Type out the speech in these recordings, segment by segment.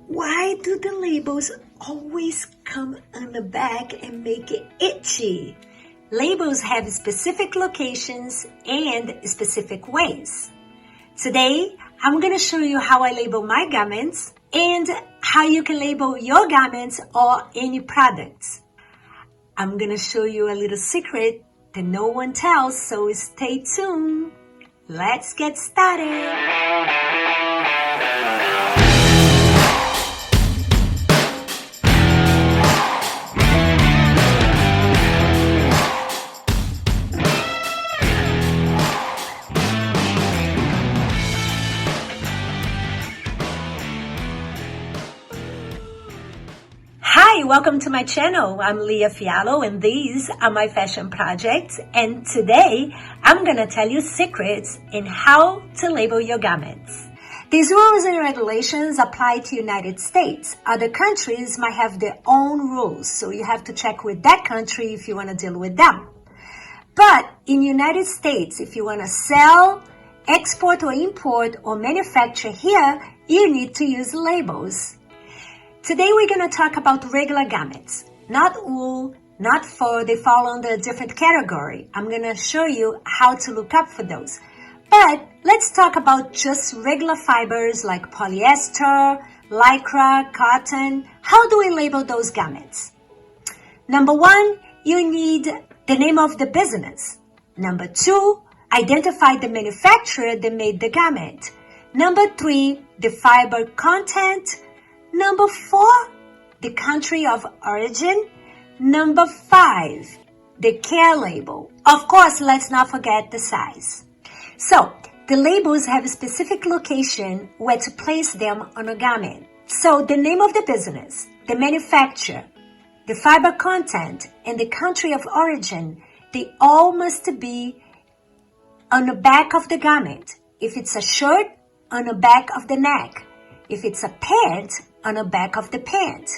Why do the labels always come on the back and make it itchy? Labels have specific locations and specific ways. Today, I'm going to show you how I label my garments and how you can label your garments or any products. I'm going to show you a little secret that no one tells, so stay tuned. Let's get started. Hi, welcome to my channel. I'm Leah Fialo and these are my fashion projects, and today I'm going to tell you secrets in how to label your garments. These rules and regulations apply to United States. Other countries might have their own rules, so you have to check with that country if you want to deal with them. But in United States, if you want to sell, export or import or manufacture here, you need to use labels. Today we're going to talk about regular garments, not wool, not fur. They fall under a different category. I'm going to show you how to look up for those. But let's talk about just regular fibers like polyester, lycra, cotton. How do we label those garments? Number one, you need the name of the business. Number two, identify the manufacturer that made the garment. Number three, the fiber content. Number four, the country of origin. Number five, the care label. Of course, let's not forget the size. So, the labels have a specific location where to place them on a garment. So, the name of the business, the manufacturer, the fiber content, and the country of origin, they all must be on the back of the garment. If it's a shirt, on the back of the neck. If it's a pant, on the back of the pant.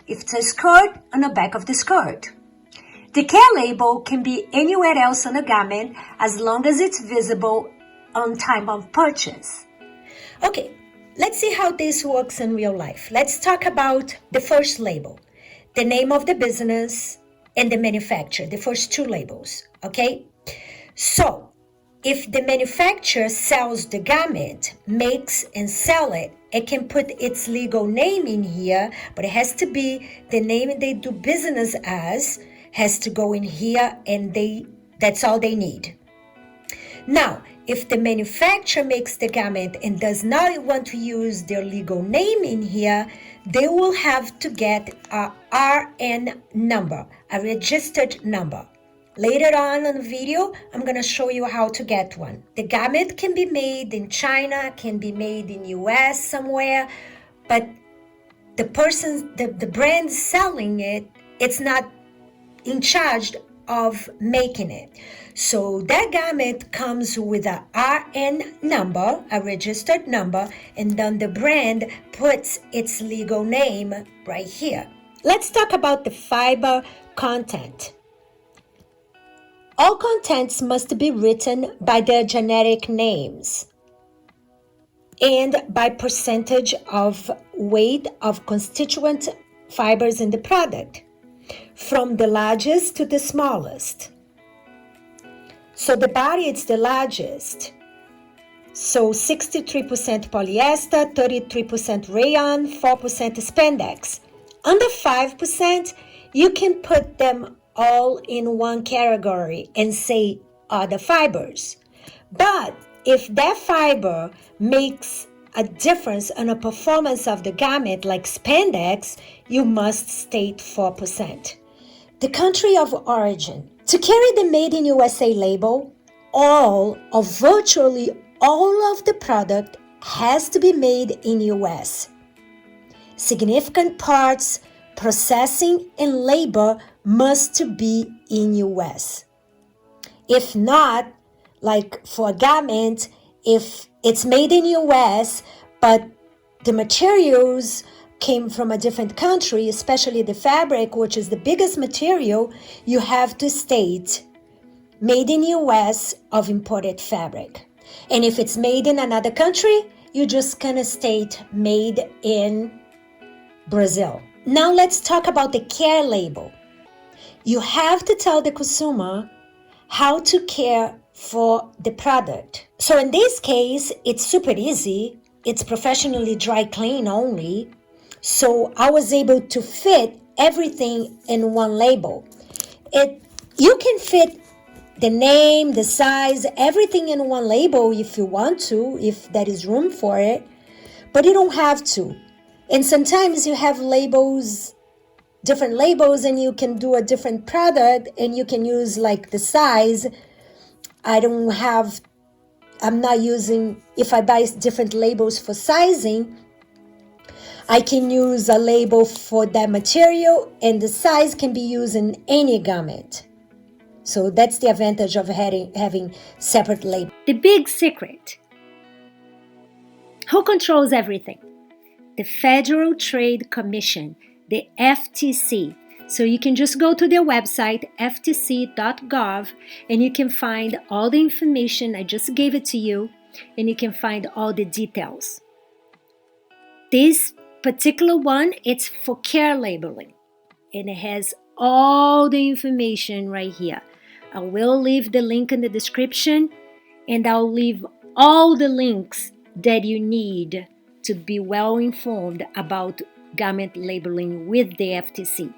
If it's a skirt, on the back of the skirt. The care label can be anywhere else on the garment as long as it's visible on time of purchase. Okay, let's see how this works in real life. Let's talk about the first label, the name of the business and the manufacturer, the first two labels, okay? So, if the manufacturer sells the garment, makes and sell it, it can put its legal name in here, but it has to be the name they do business as, has to go in here, and that's all they need. Now, if the manufacturer makes the garment and does not want to use their legal name in here, they will have to get a RN number, a registered number. Later on in the video, I'm going to show you how to get one. The garment can be made in China, can be made in US somewhere, but the brand selling it, it's not in charge of making it. So that garment comes with a RN number, a registered number, and then the brand puts its legal name right here. Let's talk about the fiber content. All contents must be written by their generic names and by percentage of weight of constituent fibers in the product, from the largest to the smallest. So the body is the largest. So 63% polyester, 33% rayon, 4% spandex. Under 5%, you can put them all in one category and say other fibers. But if that fiber makes a difference on the performance of the garment, like spandex, you must state 4%. The country of origin. To carry the Made in USA label, all or virtually all of the product has to be made in US. Significant parts, processing, and labor must be in US. If not, like for a garment, if it's made in US, but the materials came from a different country, especially the fabric, which is the biggest material, you have to state made in US of imported fabric. And if it's made in another country, you're just gonna state made in Brazil. Now let's talk about the care label. You have to tell the consumer how to care for the product. So in this case, it's super easy. It's professionally dry clean only. So I was able to fit everything in one label. You can fit the name, the size, everything in one label if you want to, if there is room for it, but you don't have to. And sometimes you have labels, different labels, and you can do a different product and you can use like the size. I'm not using, if I buy different labels for sizing, I can use a label for that material and the size can be used in any garment. So that's the advantage of having separate labels. The big secret. Who controls everything? The Federal Trade Commission, the FTC. So you can just go to their website, ftc.gov, and you can find all the information. I just gave it to you, and you can find all the details. This particular one, it's for care labeling, and it has all the information right here. I will leave the link in the description, and I'll leave all the links that you need to be well informed about garment labeling with the FTC.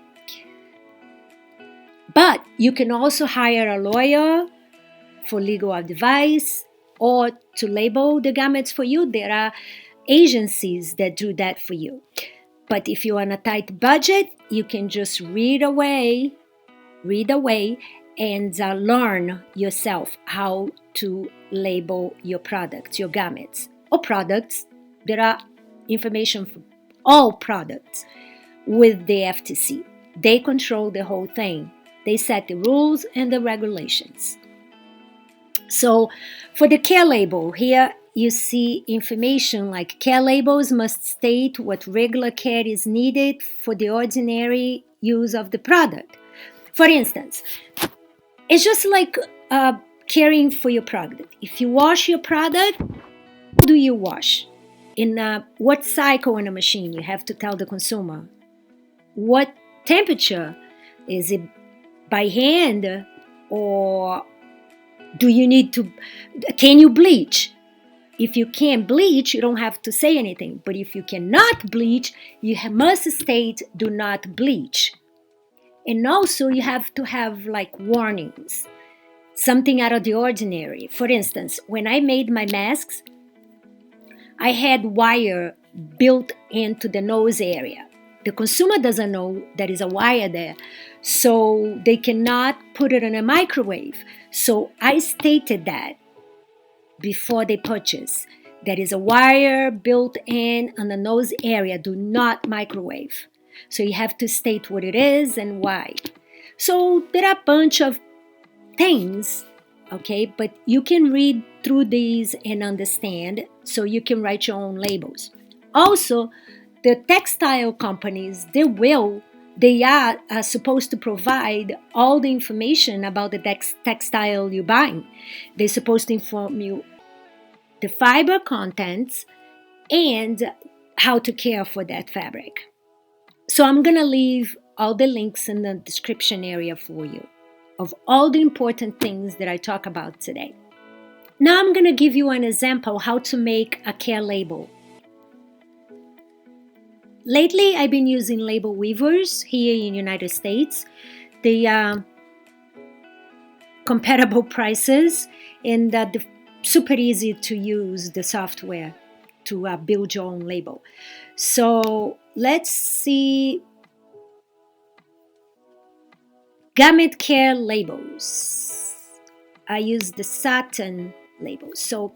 But you can also hire a lawyer for legal advice or to label the garments for you. There are agencies that do that for you. But if you're on a tight budget, you can just read away and learn yourself how to label your products, your garments or products. There are information for all products with the FTC. They control the whole thing. They set the rules and the regulations. So for the care label, here you see information like care labels must state what regular care is needed for the ordinary use of the product. For instance, it's just like caring for your product. If you wash your product, how do you wash? In what cycle in a machine? You have to tell the consumer. What temperature? Is it by hand, or do you need to, can you bleach? If you can't bleach, you don't have to say anything. But if you cannot bleach, you must state do not bleach. And also you have to have like warnings, something out of the ordinary. For instance, when I made my masks, I had wire built into the nose area. The consumer doesn't know there is a wire there, so they cannot put it in a microwave. So I stated that before they purchase. There is a wire built in on the nose area. Do not microwave. So you have to state what it is and why. So there are a bunch of things, okay, but you can read through these and understand, so you can write your own labels. Also, the textile companies, they are supposed to provide all the information about the textile you're buying. They're supposed to inform you the fiber contents and how to care for that fabric. So I'm going to leave all the links in the description area for you of all the important things that I talk about today. Now I'm going to give you an example how to make a care label. Lately, I've been using label weavers here in the United States. They are compatible prices, and they're super easy to use the software to build your own label. So let's see. Garment care labels. I use the satin labels. So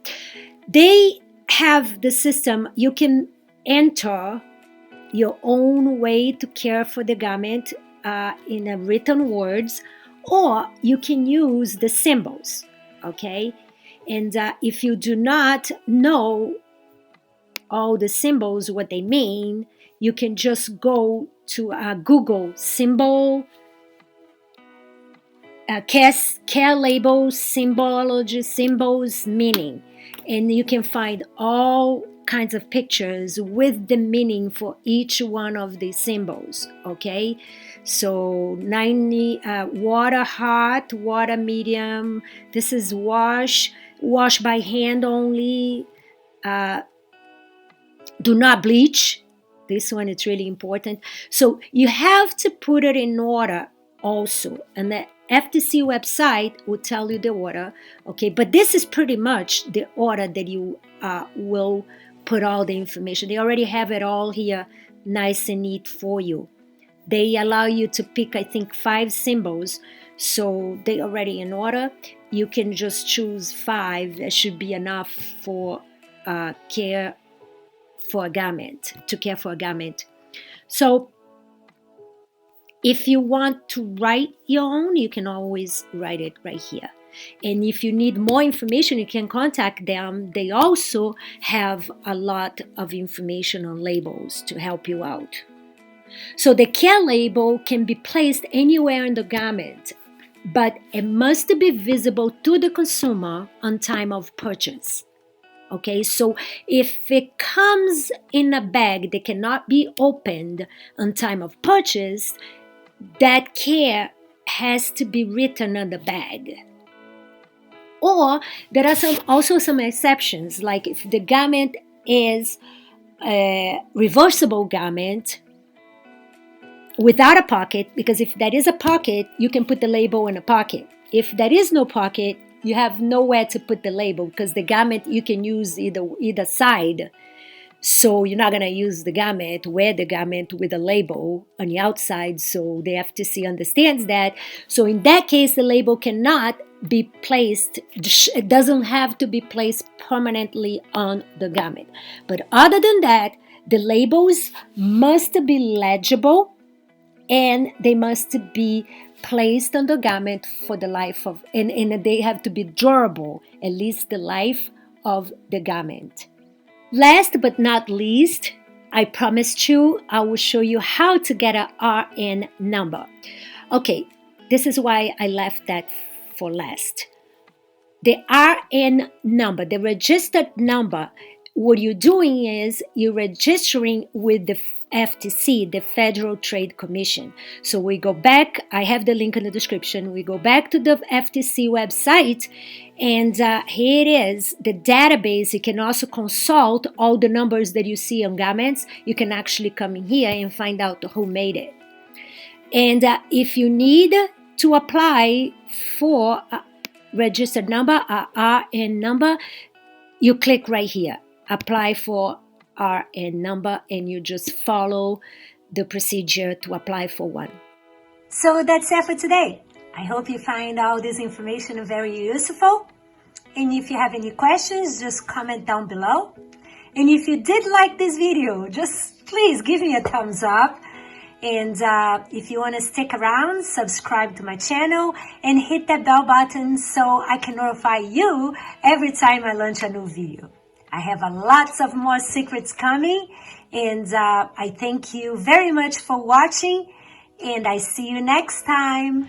they have the system. You can enter your own way to care for the garment in a written words, or you can use the symbols, okay? And if you do not know all the symbols, what they mean, you can just go to Google symbol, care labels, symbology, symbols, meaning, and you can find all kinds of pictures with the meaning for each one of the symbols, okay? So 90 water hot, water medium, this is wash by hand only, do not bleach. This one is really important. So you have to put it in order also, and the FTC website will tell you the order, okay? But this is pretty much the order that you will put all the information. They already have it all here nice and neat for you. They allow you to pick, I think, 5 symbols, so they already in order. You can just choose 5. That should be enough for care for a garment, to care for a garment. So if you want to write your own, you can always write it right here. And if you need more information, you can contact them. They also have a lot of information on labels to help you out. So the care label can be placed anywhere in the garment, but it must be visible to the consumer on time of purchase. Okay, so if it comes in a bag that cannot be opened on time of purchase, that care has to be written on the bag. Or there are also some exceptions, like if the garment is a reversible garment without a pocket, because if that is a pocket, you can put the label in a pocket. If there is no pocket, you have nowhere to put the label, because the garment you can use either side. So you're not going to use the garment, wear the garment with a label on the outside, so the FTC understands that. So in that case, the label cannot be placed, it doesn't have to be placed permanently on the garment. But other than that, the labels must be legible and they must be placed on the garment for the life of, and they have to be durable, at least the life of the garment. Last but not least, I promised you I will show you how to get a RN number. Okay, this is why I left that for last. The RN number, the registered number, what you're doing is you're registering with the FTC, the Federal Trade Commission. So we go back, I have the link in the description, we go back to the FTC website, and here it is, the database. You can also consult all the numbers that you see on garments. You can actually come in here and find out who made it. And if you need to apply for a registered number, a RN number, you click right here, apply for RN number, and you just follow the procedure to apply for one. So that's it for today. I hope you find all this information very useful. And if you have any questions, just comment down below. And if you did like this video, just please give me a thumbs up. And if you want to stick around, subscribe to my channel and hit that bell button so I can notify you every time I launch a new video. I have lots of more secrets coming, and I thank you very much for watching, and I see you next time.